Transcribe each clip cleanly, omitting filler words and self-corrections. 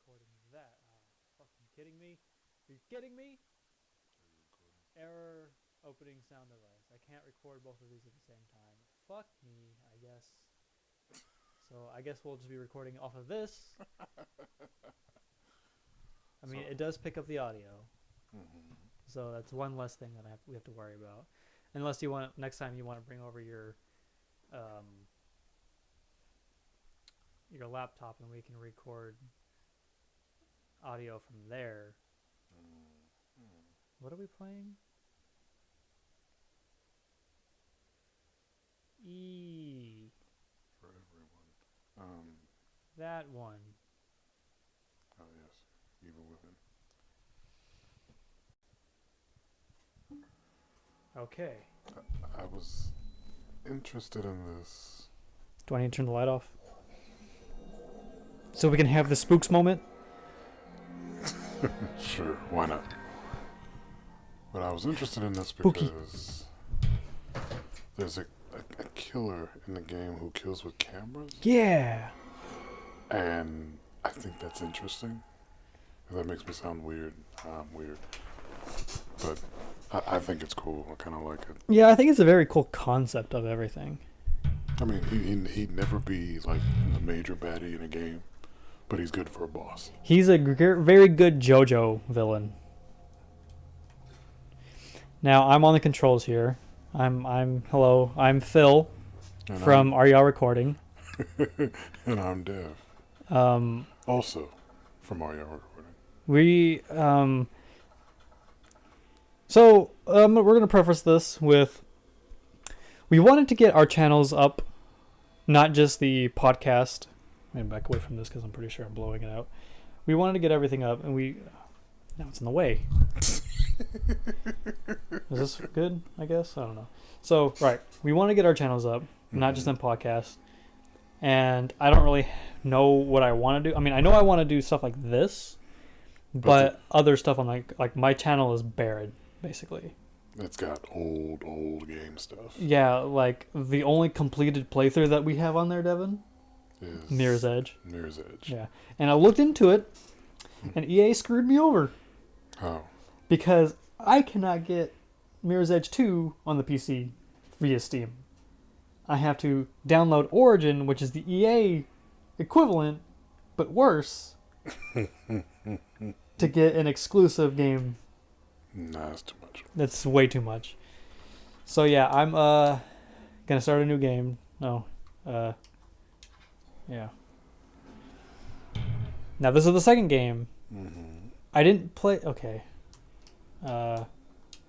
recording that. Fucking kidding me? Are you kidding me? Error opening sound device. I can't record both of these at the same time. Fuck me, I guess. So I guess we'll just be recording off of this. I mean, it does pick up the audio. Mm-hmm. So that's one less thing that we have to worry about. Unless you want, next time you want to bring over your laptop and we can record audio from there. What are we playing? E. For everyone. That one. Oh yes, Evil Within. Okay. I was interested in this. Do I need to turn the light off? So we can have the spooks moment? Sure, why not? But I was interested in this because there's a killer in the game who kills with cameras. Yeah. And I think that's interesting. That makes me sound weird. I'm weird. But I think it's cool. I kind of like it. Yeah, I think it's a very cool concept of everything. I mean, he'd never be like the major baddie in a game, but he's good for a boss. He's a very good JoJo villain. Now, I'm on the controls here. Hello, I'm Phil And from Are Y'all Recording? And I'm Dev. Also from Are Y'all Recording? We're going to preface this with, we wanted to get our channels up, not just the podcast. I'm going to back away from this because I'm pretty sure I'm blowing it out. We wanted to get everything up, and now it's in the way. Is this good, I guess? I don't know. So, right, we want to get our channels up, not just in podcasts. And I don't really know what I want to do. I mean, I know I want to do stuff like this, but other stuff on like my channel is buried, basically. It's got old game stuff. Yeah, like the only completed playthrough that we have on there, Devin, is Mirror's Edge. Mirror's Edge. Yeah, and I looked into it, and EA screwed me over. How? Because I cannot get Mirror's Edge 2 on the PC via Steam. I have to download Origin, which is the EA equivalent, but worse, to get an exclusive game. Nah, that's too much. That's way too much. So yeah, I'm gonna start a new game. No, yeah. Now this is the second game. Mm-hmm. I didn't play. Okay.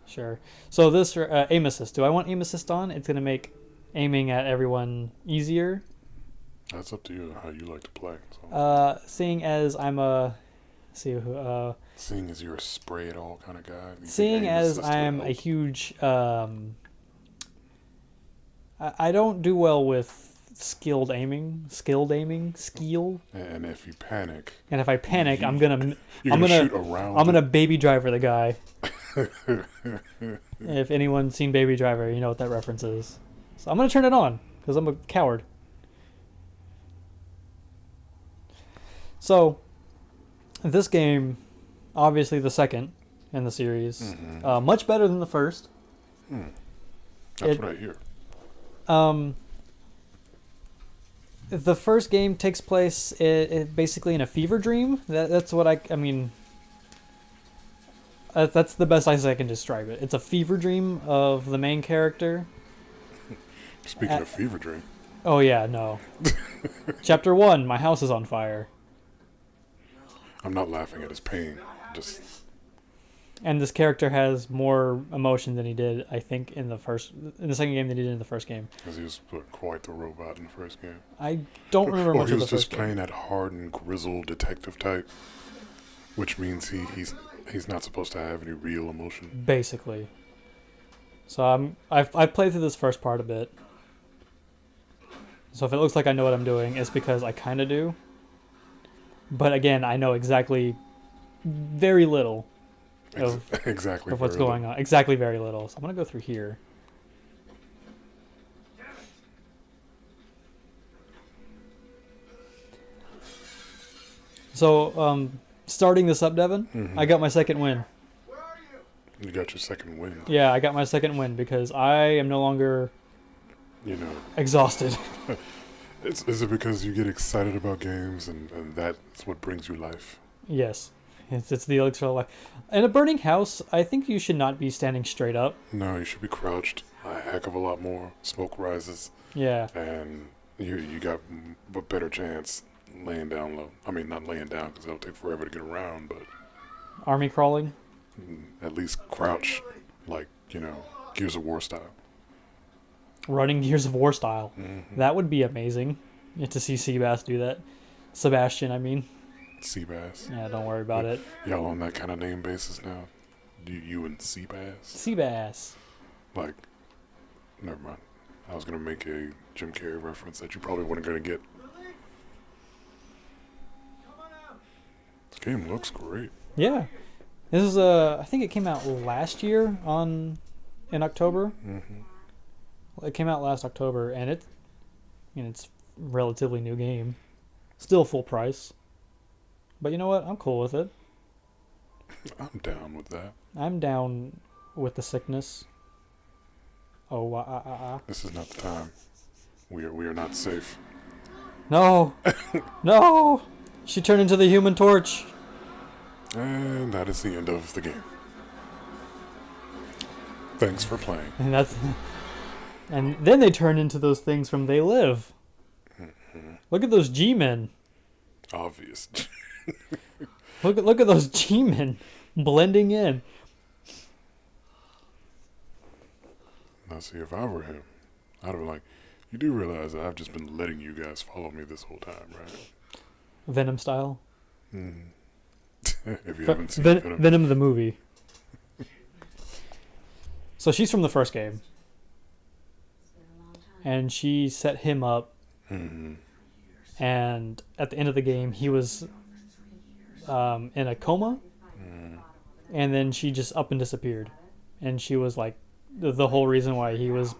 Sure. So this aim assist. Do I want aim assist on? It's gonna make aiming at everyone easier. That's up to you how you like to play. So. Seeing as I'm seeing as you're a spray it all kind of guy. Seeing as I'm a huge I don't do well with skilled aiming. And if you panic. And if I panic, I'm gonna shoot around. I'm gonna Baby Driver the guy. If anyone's seen Baby Driver, you know what that reference is. So I'm gonna turn it on because I'm a coward. So this game, obviously the second in the series, much better than the first. That's what I hear. The first game takes place basically in a fever dream. That's what I mean. That's the best I can describe it. It's a fever dream of the main character. Speaking of fever dream. Oh yeah, no. Chapter 1, my house is on fire. I'm not laughing at his pain. And this character has more emotion than he did, I think, in the second game than he did in the first game. Because he was quite the robot in the first game. I don't remember much of the first game. He was just playing that hardened, grizzled detective type, which means he's not supposed to have any real emotion. Basically. So I've played through this first part a bit. So if it looks like I know what I'm doing, it's because I kind of do. But again, I know very little of what's going on. Exactly, very little. So I'm going to go through here. So, starting this up, Devin, Mm-hmm. I got my second win. You got your second win. Yeah, I got my second win because I am no longer You know, exhausted. is it because you get excited about games and that's what brings you life? Yes. It's the elixir of life. In a burning house, I think you should not be standing straight up. No, you should be crouched a heck of a lot more. Smoke rises, Yeah. and you got a better chance laying down low. I mean, not laying down because it'll take forever to get around, but Army crawling. at least crouch, like, Gears of War style. Running Gears of War style. Mm-hmm. That would be amazing. You get to see Seabass do that. Sebastian, I mean. Seabass. Yeah, don't worry about it. Y'all on that kind of name basis now? You and Seabass? Seabass. Like, never mind. I was going to make a Jim Carrey reference that you probably weren't going to get. This game looks great. Yeah. This is I think it came out last year in October. Mm-hmm. It came out last October, and it's a relatively new game. Still full price. But you know what? I'm cool with it. I'm down with that. I'm down with the sickness. Oh, This is not the time. We are not safe. No! No! She turned into the Human Torch. And that is the end of the game. Thanks for playing. And then they turn into those things from They Live. Mm-hmm. Look at those G-men. Obvious. Look at those G-men blending in. Now, see, if I were him, I'd have been like, you do realize that I've just been letting you guys follow me this whole time, right? Venom style. Mm. If you haven't seen Venom. Venom the movie. So she's from the first game. And she set him up. Mm-hmm. And at the end of the game, he was in a coma. Mm. And then she just up and disappeared. And she was like the whole reason why he was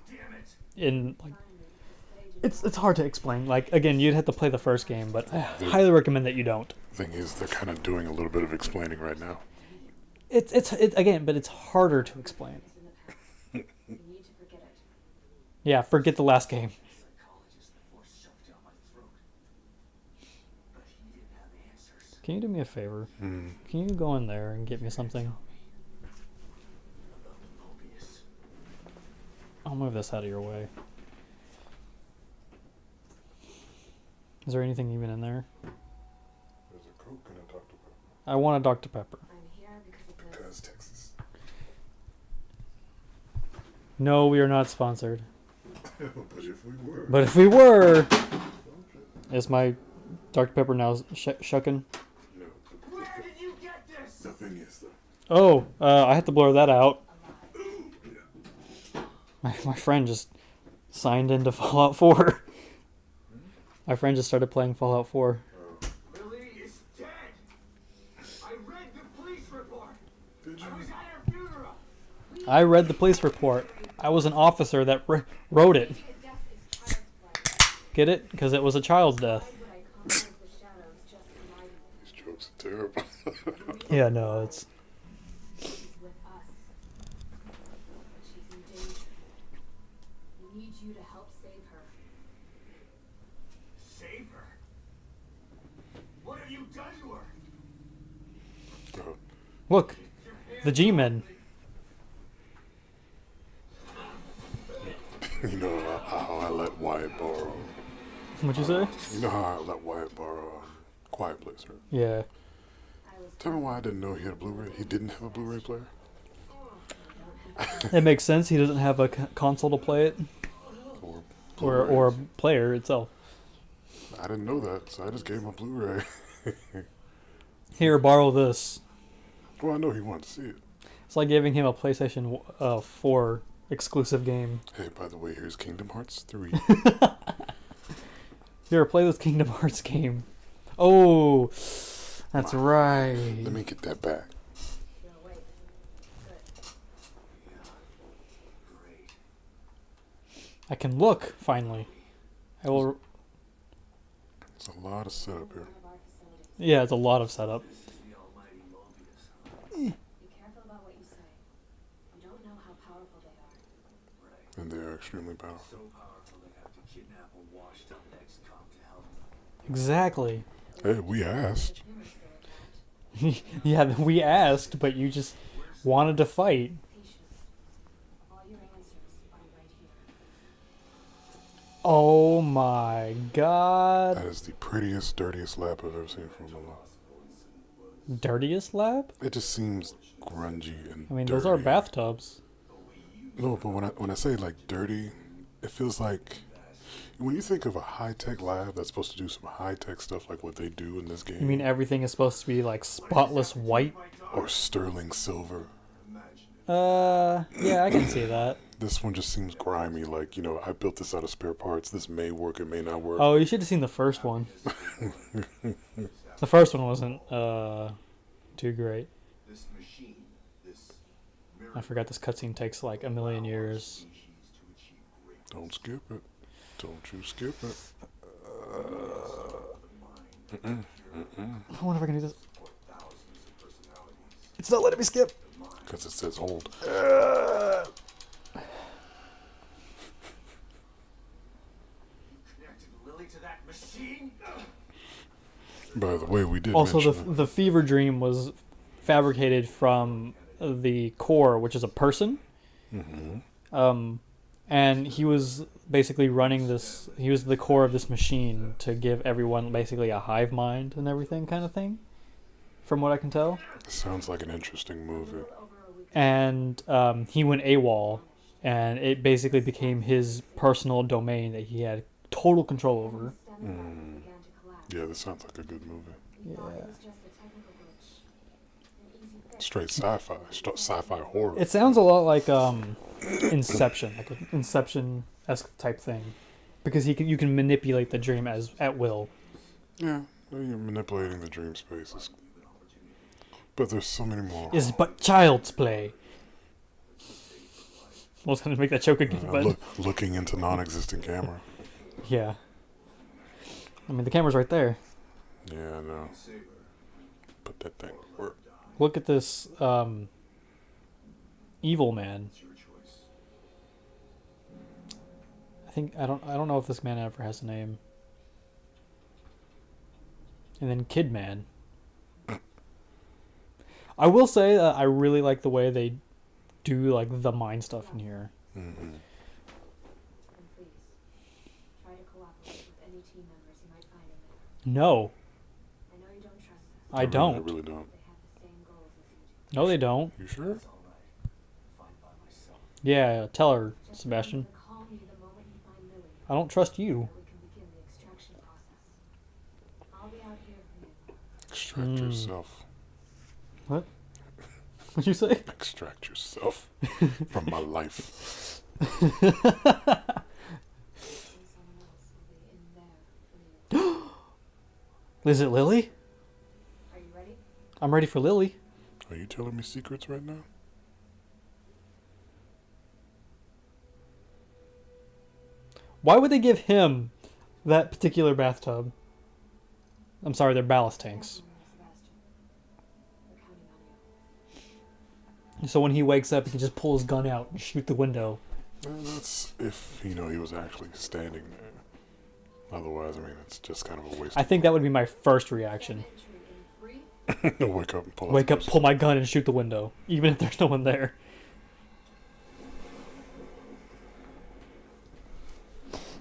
in, like, it's hard to explain. Like, again, you'd have to play the first game, but I highly recommend that you don't. Thing is, they're kind of doing a little bit of explaining right now. It's again, but it's harder to explain. Yeah, forget the last game. Can you do me a favor? Mm. Can you go in there and get me something? I'll move this out of your way. Is there anything even in there? There's a Coke and a Dr. Pepper. I want a Dr. Pepper. Because Texas. No, we are not sponsored. But if we were. But if we were, is my Dr. Pepper now shucking? No. Where did you get this? The thing is, though. Oh, I have to blur that out. My friend just signed into Fallout 4. My friend just started playing Fallout 4. Lily is dead. I read the police report. Did you? I was at her funeral. I read the police report. I was an officer that wrote it. Get it? Because it was a child's death. These jokes are terrible. Yeah, no, it's... Save her. What have you done to her? Look, the G-Men. You know how I let Wyatt borrow. What'd you say? You know how I let Wyatt borrow Quiet Place, right? Yeah. Tell me why I didn't know he had a Blu-ray. He didn't have a Blu-ray player. It makes sense. He doesn't have a console to play it. Or a player itself. I didn't know that, so I just gave him a Blu-ray. Here, borrow this. Well, I know he wanted to see it. It's like giving him a PlayStation 4 exclusive game. Hey, by the way, here's Kingdom Hearts 3. Here, play this Kingdom Hearts game. Oh, that's right. Let me get that back. I can look, finally. I will... It's a lot of setup here. Yeah, it's a lot of setup. This is the almighty Mobius, huh? Be careful about what you say. You don't know how powerful they are. Right. And they are extremely powerful. So powerful they have to kidnap a washed-up ex-cop to help them. Exactly. Hey, we asked. Humor still attached. Yeah, we asked, but you just wanted to fight. Patience. All your answers are right here. Oh my god. That is the prettiest, dirtiest lab I've ever seen from a lot. Dirtiest lab? It just seems grungy and I mean, those are dirty. bathtubs. No, but when I say like dirty, it feels like when you think of a high-tech lab that's supposed to do some high-tech stuff like what they do in this game. You mean everything is supposed to be like spotless white? or sterling silver. Yeah, I can see that. This one just seems grimy. Like, I built this out of spare parts. This may work, it may not work. Oh, you should have seen the first one. The first one wasn't too great. This machine, this I forgot this cutscene takes like a million years. species to achieve great Don't skip it. Don't you skip it. I wonder if I can do this. for thousands of personalities. It's not letting me skip. Because it says hold. Connected Lily to that machine? By the way, we did Also, mention the fever dream was fabricated from the core, which is a person. And he was basically running this. He was the core of this machine to give everyone basically a hive mind and everything, kind of thing. From what I can tell. it sounds like an interesting movie. And he went AWOL, and it basically became his personal domain that he had total control over. Mm. Yeah, this sounds like a good movie. Yeah. Straight sci-fi. Sci-fi horror. It sounds a lot like Inception, like an Inception-esque type thing, because you can manipulate the dream at will. Yeah, you're manipulating the dream spaces. But there's so many more. Is but child's play. I was gonna make that joke again, but Looking into non-existent camera. yeah. I mean, the camera's right there. Yeah, I know. But that thing worked. Look at this evil man. I don't know if this man ever has a name. And then Kid Man. I will say that I really like the way they do like the mind stuff in here. Mm-hmm. And please, try to cooperate with any team members you might find in there. No, I know you don't trust us. I I don't. really don't. They have the same goals as you do. No, they don't. You sure? It's all right. Fine by myself. Yeah, tell her, Just Sebastian. remember to call me the moment you find Lily, I don't trust you. so that we can begin the extraction process. I'll be out here if needed. Extract Mm. yourself. What'd you say? Extract yourself from my life. Someone else will be in there for you. Is it Lily? Are you ready? I'm ready for Lily. Are you telling me secrets right now? Why would they give him that particular bathtub? I'm sorry, they're ballast tanks. Sebastian. We're counting on you. So when he wakes up, he can just pull his gun out and shoot the window. That's if he was actually standing there. Otherwise, I mean, it's just kind of a waste. I think that would be my first reaction. Entry in 3. Wake up and pull. out Wake the up, pistol. pull my gun, and shoot the window, even if there's no one there.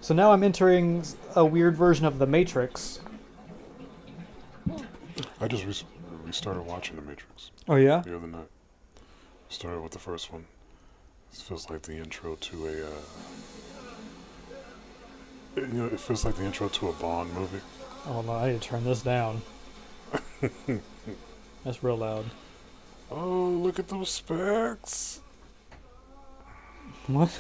So now I'm entering a weird version of The Matrix. I just restarted watching The Matrix Oh yeah? the other night. Started with the first one. This feels like the intro to a. It feels like the intro to a Bond movie. Oh no, I need to turn this down. That's real loud. Oh, look at those specs! What?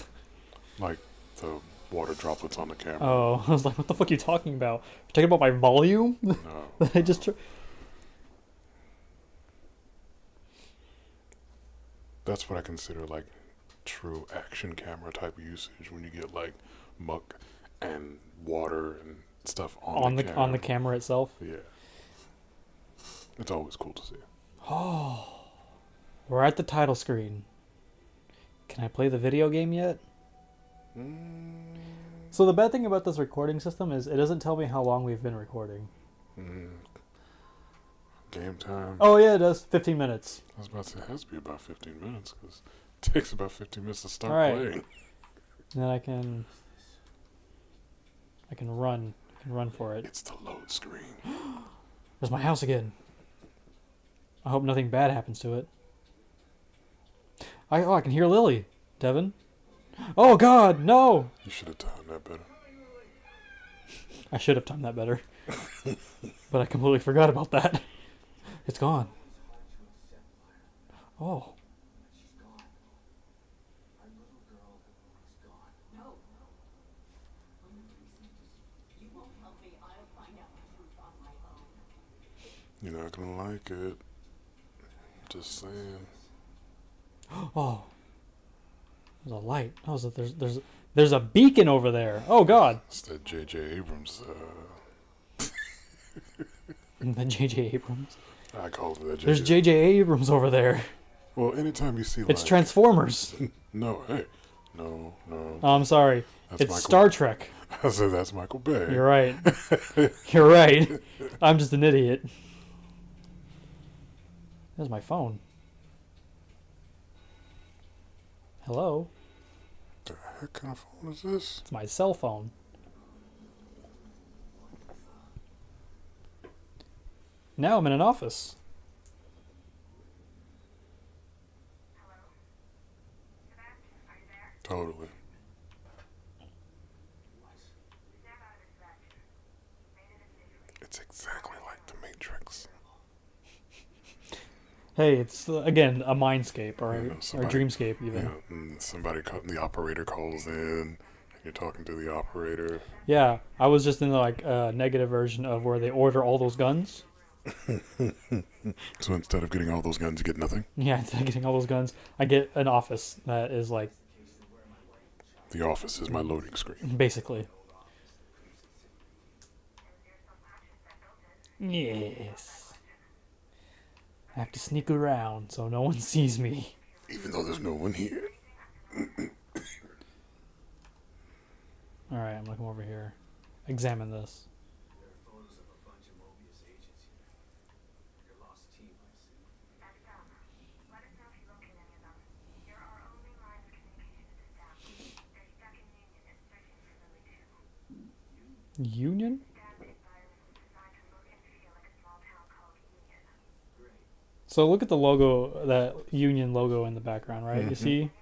Like the water droplets on the camera. Oh, I was like, what the fuck are you talking about? You're talking about my volume? No. That I just... That's what I consider like true action camera type usage when you get like muck and water and stuff on the camera. on the camera itself. Yeah. It's always cool to see. Oh, we're at the title screen. Can I play the video game yet? So the bad thing about this recording system is it doesn't tell me how long we've been recording. Game time. Oh yeah, it does. 15 minutes. I was about to say it has to be about 15 minutes because it takes about 15 minutes to start All right. playing. And then I can run. I can run for it. It's the load screen. There's my house again. I hope nothing bad happens to it. I can hear Lily. Devin. Oh God, no! You should have timed that better. I should have timed that better. But I completely forgot about that. It's gone. Oh. No. I'm the precinct. You won't help me. I'll find out the truth on my own. You're not gonna like it. Just saying. Oh. There's a light. Oh, so there's a beacon over there. Oh God. It's that J.J. Abrams. The J.J. Abrams. I call it that. There's J.J. Abrams over there. Well, anytime you see It's like, Transformers. No, hey, no. Oh, I'm sorry. That's It's Michael. Star Trek. I said that's Michael Bay. You're right. You're right. I'm just an idiot. There's my phone. Hello? The heck kind of phone is this? It's my cell phone. Now I'm in an office. Totally. It's exactly like the Matrix. Hey, it's again a mindscape or Yeah, or somebody- dreamscape even. Yeah, and the operator calls in, and you're talking to the operator. Yeah, I was just in the negative version of where they order all those guns. So instead of getting all those guns, you get nothing. Yeah, instead of getting all those guns, I get an office that is like The office is my loading screen. basically. Yes. I have to sneak around so no one sees me. Even though there's no one here. Alright, I'm gonna come over here. Examine this. There are photos of a bunch of Mobius agents here. Your lost team, I see. That's dumb. Let us know if you locate any of them. You're our only line of communication with the staff. They're stuck in Union and searching for Lily too. Union? Staff environment was designed to look and feel like a small town called Union. Great. So look at the logo, that Union logo in the background, right? You see?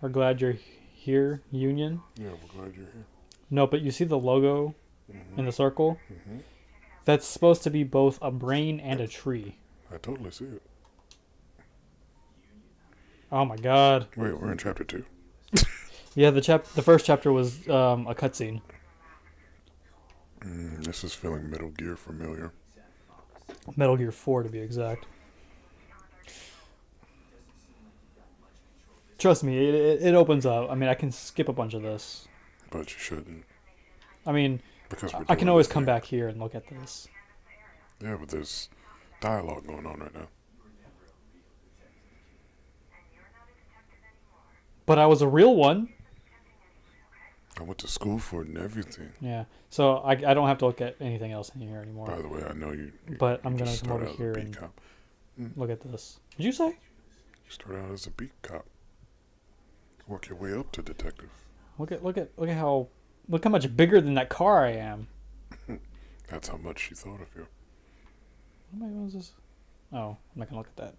We're glad you're here, Union. Yeah, we're glad you're here. No, but you see the logo Mm-hmm. in the circle? That's supposed to be both a brain and a tree. I totally see it. Oh my god. Wait, we're in chapter 2. Yeah, the first chapter was a cutscene. This is feeling Metal Gear familiar. Metal Gear 4 to be exact. Trust me, it opens up. I mean, I can skip a bunch of this. But you shouldn't. I mean, Because we're I can doing always this come thing. back here and look at this. Yeah, but there's dialogue going on right now. But I was a real one. I went to school for it and everything. Yeah. So I don't have to look at anything else in here By anymore. the way, I know you. But I'm you gonna just come start over out as a here beat and cop. look at this. Did you say? You start out as a beat cop. Work your way up to detective. Look how much bigger than that car I am. That's how much she thought of you. What was this? Oh, I'm not gonna look at that.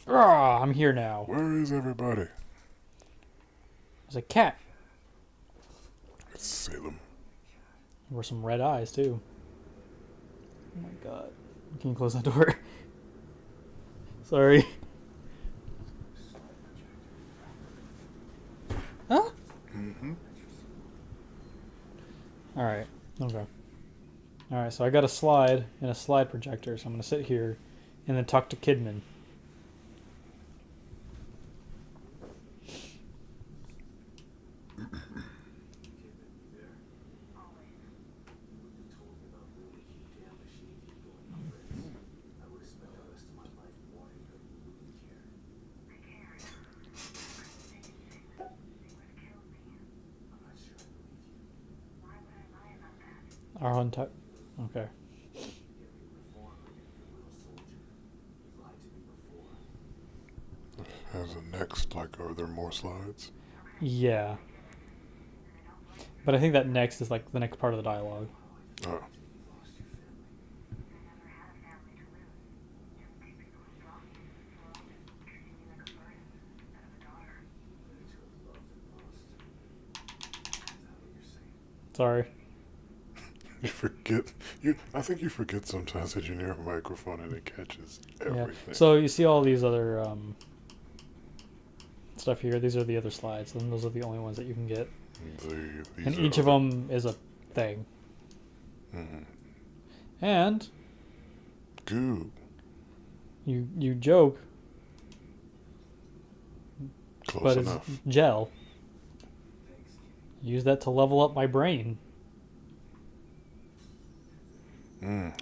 Ah, I'm here now. Where is everybody? There's a cat. It's Salem. There were some red eyes too. Oh my god. Can you close that door? Sorry. Huh? Mm-hmm. Alright. Okay. Alright, so I got a slide and a slide projector, so I'm gonna sit here and then talk to Kidman. Kidman, you there? What you told me about Lily. Our entire. Okay. As a next, like, are there more slides? Yeah. But I think that next is like the next part of the dialogue. Oh. Sorry. You forget. I think you forget sometimes that you're near a microphone and it catches everything. Yeah. So you see all these other stuff here. These are the other slides, and those are the only ones that you can get. These And are each of other- them is a thing. Mhm. And Goo. you joke, Close but enough. it's gel. Use that to level up my brain.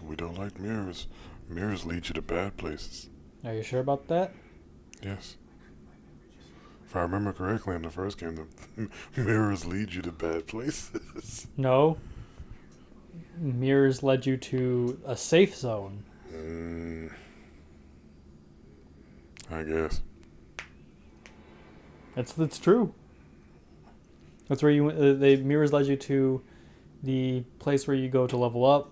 We don't like mirrors. Mirrors lead you to bad places. Are you sure about that? Yes. If I remember correctly in the first game, the mirrors lead you to bad places. No. Mirrors led you to a safe zone. I guess. That's true. That's where you the mirrors led you to the place where you go to level up,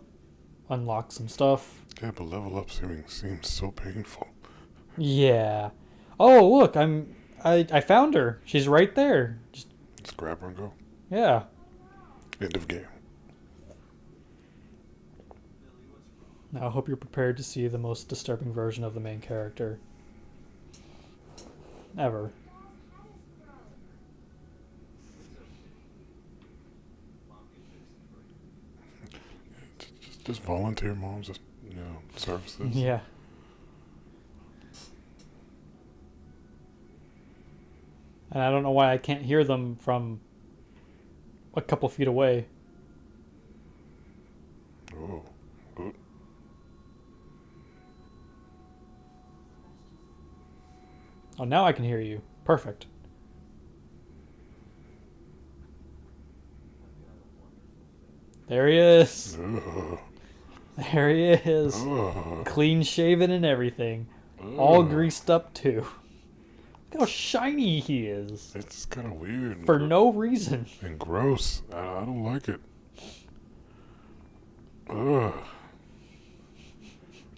unlock some stuff. Yeah, but level up seems so painful. Yeah. Oh, look, I found her. She's right there. Just Just grab her and go. yeah. End of game. Now I hope you're prepared to see the most disturbing version of the main character ever. Just volunteer moms, just services. Yeah. And I don't know why I can't hear them from a couple feet away. Oh. Oh. Oh, now I can hear you. Perfect. There he is. Oh. There he is. Oh. Clean shaven and everything. All Oh. greased up too. Look how shiny he is. It's kind of weird. And For no reason. and gross. I don't like it. Ugh.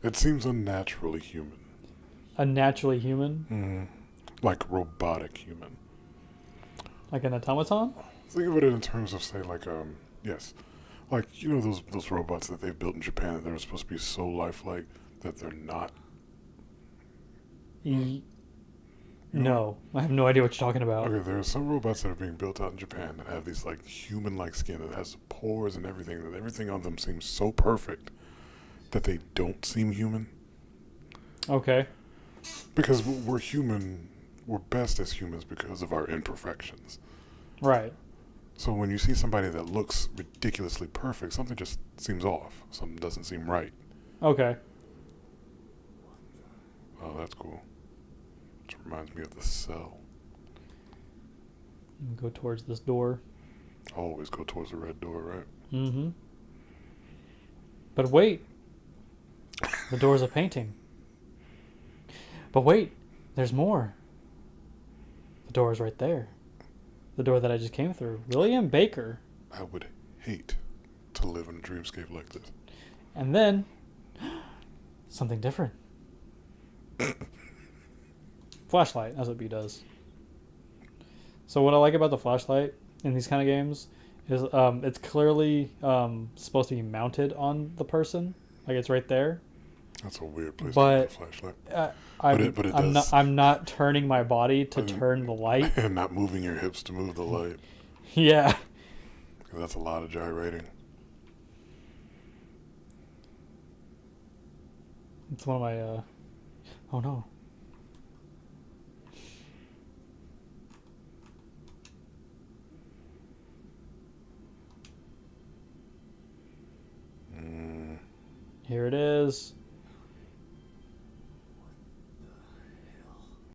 It seems unnaturally human. Unnaturally human. Like robotic human. Like an automaton? Think of it in terms of, say, like, yes. Like, those robots that they've built in Japan that they're supposed to be so lifelike that they're not. No. I have no idea what you're talking about. Okay, there are some robots that are being built out in Japan that have these, like, human-like skin that has pores and everything, that everything on them seems so perfect that they don't seem human. Okay. Because we're human, we're best as humans because of our imperfections. Right. So when you see somebody that looks ridiculously perfect, something just seems off. Something doesn't seem right. Okay. Oh, that's cool. Which reminds me of the cell. Go towards this door. Always go towards the red door, right? Mm-hmm. But wait. The door's a painting. But wait. There's more. The door is right there. The door that I just came through. William Baker. I would hate to live in a dreamscape like this. And then something different. Flashlight. That's what B does. So what I like about the flashlight in these kind of games is it's clearly supposed to be mounted on the person. Like it's right there. That's a weird place But to put a flashlight. But it I'm does. I'm not turning my body to turn the light. And not moving your hips to move the light. Yeah. 'Cause that's a lot of gyrating. It's one of my oh no. Here it is.